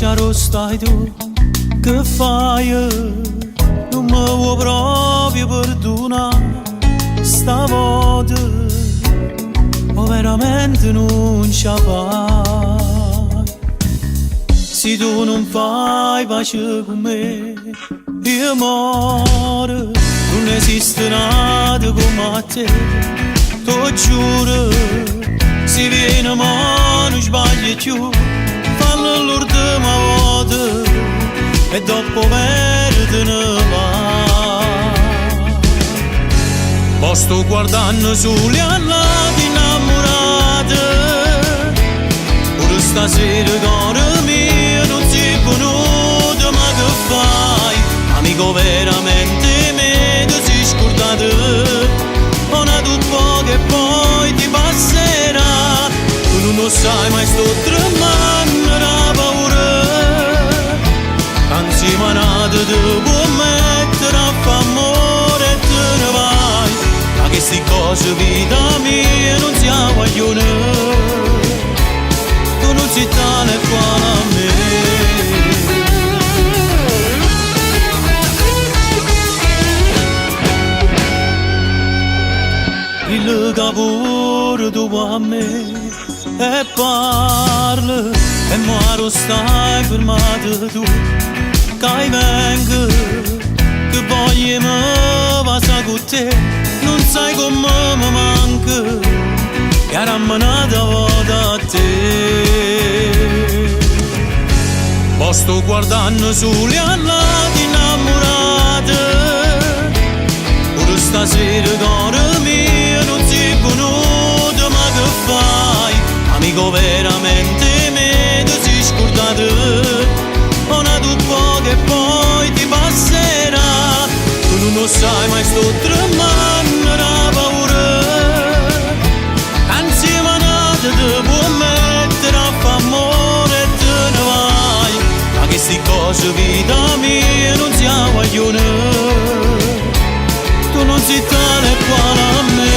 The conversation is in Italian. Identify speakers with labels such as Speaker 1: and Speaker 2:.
Speaker 1: lasciarò stai tu, che fai? Non mi vuoi proprio perdonare stavolta, o veramente non ce la fai? Se tu non fai pace con me, io muore. Non esiste nada come te, ti giuro. Se viene ma non sbagli più, fallo l'ultima volta e dopo perdene va. Poi sto guardando sulle allate innamorate, pure stasera cuore mio non si conosce, ma che fai? Amico veramente me ti sei scordato, una tu poco e poi ti passerà. Tu non lo sai mai sto tremando la paura, anzi manata ti può mettere a fa amore e te ne vai. Ma che sti cose vita mia non si vogliono, tu non sei tale quale a me. Il lavoro dopo a me e parla e muore stai fermato tu, che venga che voglio me passa con te, non sai come mi manca che era manata volta a te. Poi sto guardando sulle allate innamorate, pure stasera cuore mio non si conosce, ma che fai? Amico veramente me ti sei scordato, una tu poco e poi ti passerà. Tu non lo sai mai sto tremando la paura, anzi manata ti può mettere a fa amore e te ne vai. Ma che sti cose vita mia non si vogliono, tu non sei tale quale a me.